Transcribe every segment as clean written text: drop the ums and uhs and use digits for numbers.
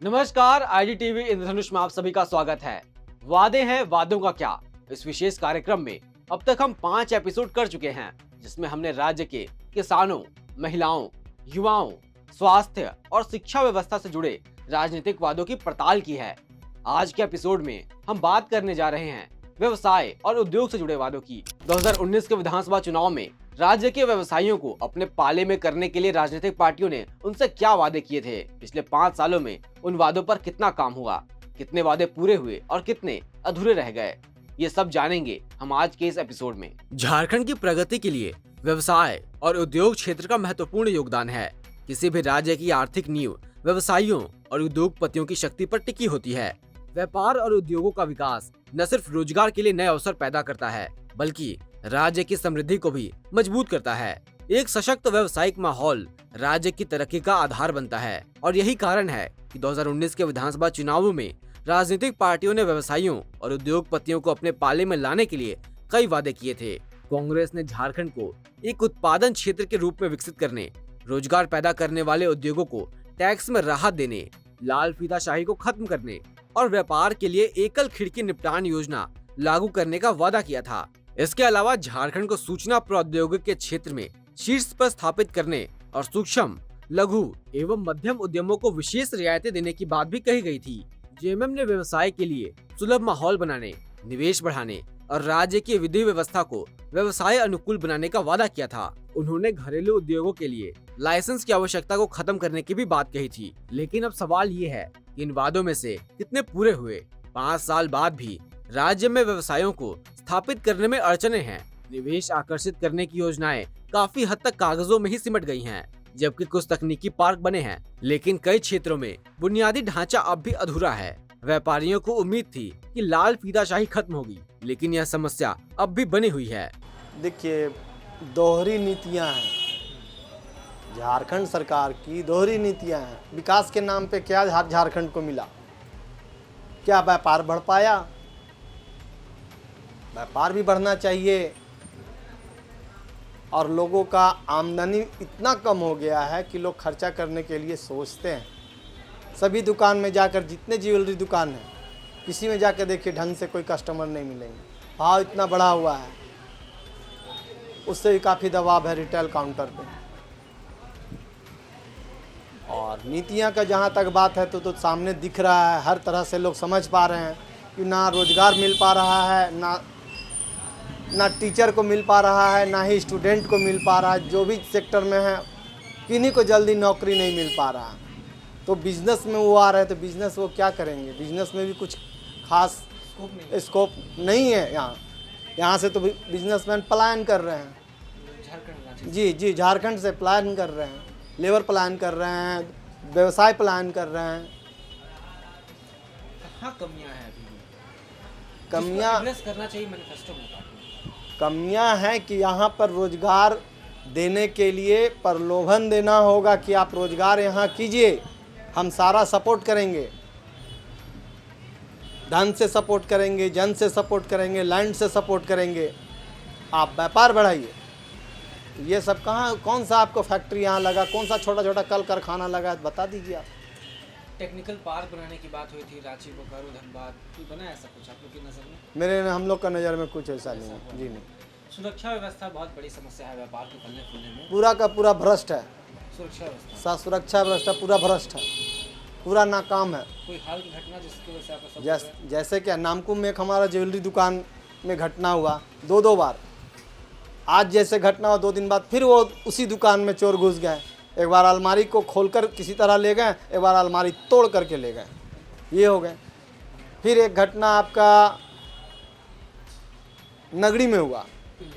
नमस्कार, आईडीटीवी इंद्रधनुष में आप सभी का स्वागत है। वादे हैं, वादों का क्या। इस विशेष कार्यक्रम में अब तक हम 5 एपिसोड कर चुके हैं, जिसमें हमने राज्य के किसानों, महिलाओं, युवाओं, स्वास्थ्य और शिक्षा व्यवस्था से जुड़े राजनीतिक वादों की पड़ताल की है। आज के एपिसोड में हम बात करने जा रहे हैं व्यवसाय और उद्योग से जुड़े वादों की। 2019 के विधानसभा चुनाव में राज्य के व्यवसायियों को अपने पाले में करने के लिए राजनीतिक पार्टियों ने उनसे क्या वादे किए थे। पिछले 5 सालों में उन वादों पर कितना काम हुआ, कितने वादे पूरे हुए और कितने अधूरे रह गए, ये सब जानेंगे हम आज के इस एपिसोड में। झारखंड की प्रगति के लिए व्यवसाय और उद्योग क्षेत्र का महत्वपूर्ण योगदान है। किसी भी राज्य की आर्थिक नींव व्यवसायियों और उद्योगपतियों की शक्ति पर टिकी होती है। व्यापार और उद्योगों का विकास न सिर्फ रोजगार के लिए नए अवसर पैदा करता है, बल्कि राज्य की समृद्धि को भी मजबूत करता है। एक सशक्त व्यावसायिक माहौल राज्य की तरक्की का आधार बनता है और यही कारण है कि 2019 के विधानसभा चुनावों में राजनीतिक पार्टियों ने व्यवसायियों और उद्योगपतियों को अपने पाले में लाने के लिए कई वादे किए थे। कांग्रेस ने झारखंड को एक उत्पादन क्षेत्र के रूप में विकसित करने, रोजगार पैदा करने वाले उद्योगों को टैक्स में राहत देने, लाल फीताशाही को खत्म करने और व्यापार के लिए एकल खिड़की निपटान योजना लागू करने का वादा किया था। इसके अलावा झारखंड को सूचना प्रौद्योगिकी के क्षेत्र में शीर्ष पर स्थापित करने और सूक्ष्म, लघु एवं मध्यम उद्यमों को विशेष रियायतें देने की बात भी कही गई थी। जेएमएम ने व्यवसाय के लिए सुलभ माहौल बनाने, निवेश बढ़ाने और राज्य की विधि व्यवस्था को व्यवसाय अनुकूल बनाने का वादा किया था। उन्होंने घरेलू उद्योगों के लिए लाइसेंस की आवश्यकता को खत्म करने की भी बात कही थी। लेकिन अब सवाल ये है कि इन वादों में से कितने पूरे हुए। 5 साल बाद भी राज्य में व्यवसायों को स्थापित करने में अड़चने हैं। निवेश आकर्षित करने की योजनाएं काफी हद तक कागजों में ही सिमट गई हैं, जबकि कुछ तकनीकी पार्क बने हैं, लेकिन कई क्षेत्रों में बुनियादी ढांचा अब भी अधूरा है। व्यापारियों को उम्मीद थी कि लाल फीताशाही खत्म होगी, लेकिन यह समस्या अब भी बनी हुई है। देखिए, दोहरी नीतियां हैं, झारखंड सरकार की दोहरी नीतियां हैं। विकास के नाम पे क्या झारखंड को मिला? क्या व्यापार बढ़ पाया? व्यापार भी बढ़ना चाहिए और लोगों का आमदनी इतना कम हो गया है कि लोग खर्चा करने के लिए सोचते हैं। सभी दुकान में जाकर, जितने ज्वेलरी दुकान है, किसी में जाकर देखिए ढंग से कोई कस्टमर नहीं मिलेंगे। भाव इतना बढ़ा हुआ है, उससे भी काफ़ी दबाव है रिटेल काउंटर पे। और नीतियां का जहां तक बात है तो सामने दिख रहा है, हर तरह से लोग समझ पा रहे हैं कि ना रोजगार मिल पा रहा है, ना टीचर को मिल पा रहा है, ना ही स्टूडेंट को मिल पा रहा है। जो भी सेक्टर में है, किन्हीं को जल्दी नौकरी नहीं मिल पा रहा। तो बिजनेस में वो आ रहे हैं, तो बिजनेस वो क्या करेंगे? बिजनेस में भी कुछ खास स्कोप नहीं है यहाँ से तो बिजनेसमैन पलायन कर रहे हैं। जी, झारखंड से पलायन कर रहे हैं, लेबर पलायन कर रहे हैं, व्यवसाय पलायन कर रहे हैं। कहाँ कमियां हैं? कमियां करना चाहिए मैनिफेस्टो में। कमियां हैं कि यहाँ पर रोजगार देने के लिए प्रलोभन देना होगा कि आप रोजगार यहाँ कीजिए, हम सारा सपोर्ट करेंगे, धन से सपोर्ट करेंगे, जन से सपोर्ट करेंगे, लैंड से सपोर्ट करेंगे, आप व्यापार बढ़ाइए। ये सब कहाँ, कौन सा आपको फैक्ट्री यहाँ लगा, कौन सा छोटा छोटा कल कारखाना लगा है, बता दीजिए आप। टेक्निकल पार्क बनाने की बात हुई थी, रांची, बोकारो, धनबाद, कोई बना ऐसा कुछ आप लोग की नज़र में? हम लोग का नज़र में कुछ ऐसा नहीं है। जी नहीं। सुरक्षा व्यवस्था बहुत बड़ी समस्या है व्यापार के फलने फूलने में। पूरा का पूरा भ्रष्ट है। सुरक्षा व्यवस्था पूरा भ्रष्ट है, पूरा नाकाम है। कोई हाल की घटना जिसकी वजह से आपको जैसे क्या नामकुम में एक हमारा ज्वेलरी दुकान में घटना हुआ 2 बार। आज जैसे घटना हुआ 2 दिन बाद फिर वो उसी दुकान में चोर घुस गए। एक बार अलमारी को खोलकर किसी तरह ले गए, एक बार अलमारी तोड़ करके ले गए, ये हो गए। फिर एक घटना आपका नगरी में हुआ,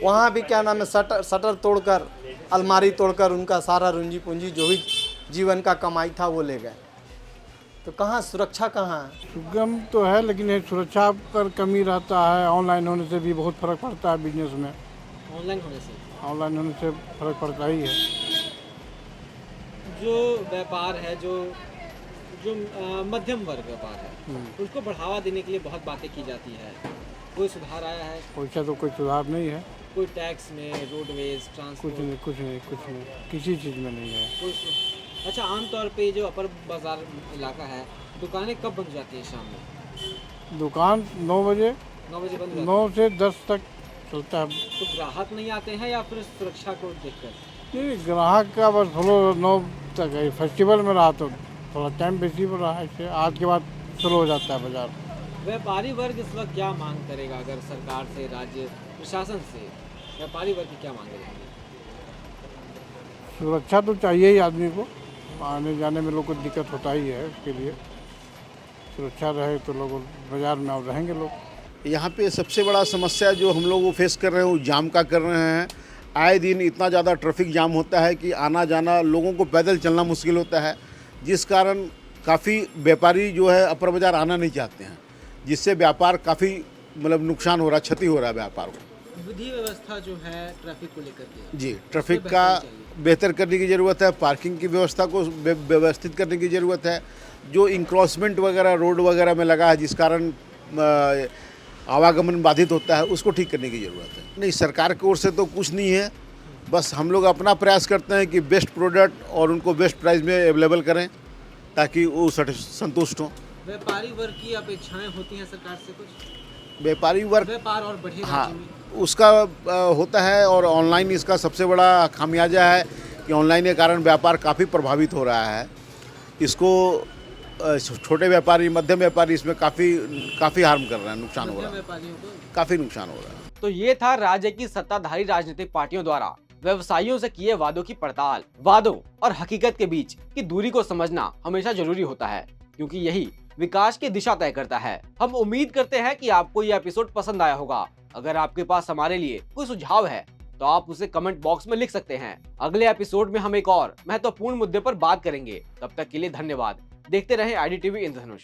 वहाँ भी क्या नाम है, शटर तोड़कर, अलमारी तोड़कर उनका सारा रुंजी पूंजी जो भी जीवन का कमाई था वो ले गए। तो कहाँ सुरक्षा कहाँ है? सुगम तो है, लेकिन ये सुरक्षा पर कमी रहता है। ऑनलाइन होने से भी बहुत फर्क पड़ता है बिजनेस में। ऑनलाइन होने से फर्क पड़ता ही है। जो व्यापार है, जो मध्यम वर्ग व्यापार है, उसको बढ़ावा देने के लिए बहुत बातें की जाती है। कोई सुधार आया है? वैसा तो कोई सुधार नहीं है। कोई टैक्स में, रोडवेज, ट्रांसपोर्ट? कुछ नहीं, किसी चीज़ में नहीं है। अच्छा, आमतौर पे जो अपर बाजार इलाका है दुकानें कब बंद जाती हैं शाम में? दुकान 9 बजे, 9 बजे बंद हो जाती 9 से 10 तक चलता है। है। तो ग्राहक नहीं आते हैं या फिर सुरक्षा को देखकर? नहीं, ग्राहक का बस फ्लो 9 तक है। फेस्टिवल में रहा तो थोड़ा टाइम बेसी पर रहा है, इससे आज के बाद शुरू हो जाता है बाजार। व्यापारी वर्ग इस वक्त क्या मांग करेगा अगर सरकार से, राज्य प्रशासन से? व्यापारी वर्ग की क्या मांग रहेगी? सुरक्षा तो चाहिए ही आदमी को, आने जाने में लोग को दिक्कत होता ही है, उसके लिए सुरक्षा रहे तो लोग बाजार में और रहेंगे लोग। यहाँ पे सबसे बड़ा समस्या जो हम लोग वो फेस कर रहे हैं वो जाम का कर रहे हैं। आए दिन इतना ज़्यादा ट्रैफिक जाम होता है कि आना जाना लोगों को पैदल चलना मुश्किल होता है, जिस कारण काफ़ी व्यापारी जो है अपर बाज़ार आना नहीं चाहते हैं, जिससे व्यापार काफ़ी मतलब नुकसान हो रहा है, क्षति हो रहा है व्यापार को। विधि व्यवस्था जो है ट्रैफिक को लेकर के, जी, ट्रैफिक का बेहतर करने की ज़रूरत है, पार्किंग की व्यवस्था को व्यवस्थित करने की ज़रूरत है। जो इंक्रॉसमेंट वगैरह रोड वगैरह में लगा है जिस कारण आवागमन बाधित होता है, उसको ठीक करने की ज़रूरत है। नहीं, सरकार की ओर से तो कुछ नहीं है, बस हम लोग अपना प्रयास करते हैं कि बेस्ट प्रोडक्ट और उनको बेस्ट प्राइस में अवेलेबल करें ताकि वो संतुष्ट हों। व्यापारी वर्ग की अपेक्षाएं होती हैं सरकार से कुछ? व्यापारी वर्ग, व्यापार और बढ़े हाँ, राज्य में। उसका होता है, और ऑनलाइन इसका सबसे बड़ा खामियाजा है कि ऑनलाइन के कारण व्यापार काफ़ी प्रभावित हो रहा है। इसको छोटे व्यापारी, मध्यम व्यापारी इसमें काफ़ी हार्म कर रहे हैं, नुकसान हो रहा है, व्यापारियों को काफ़ी नुकसान हो रहा है। तो ये था राज्य की सत्ताधारी राजनीतिक पार्टियों द्वारा व्यवसायियों से किए वादों की पड़ताल। वादों और हकीकत के बीच की दूरी को समझना हमेशा जरूरी होता है, क्योंकि यही विकास की दिशा तय करता है। हम उम्मीद करते हैं कि आपको यह एपिसोड पसंद आया होगा। अगर आपके पास हमारे लिए कोई सुझाव है तो आप उसे कमेंट बॉक्स में लिख सकते हैं। अगले एपिसोड में हम एक और महत्वपूर्ण मुद्दे पर बात करेंगे। तब तक के लिए धन्यवाद। देखते रहें IDTV इंद्रधनुष।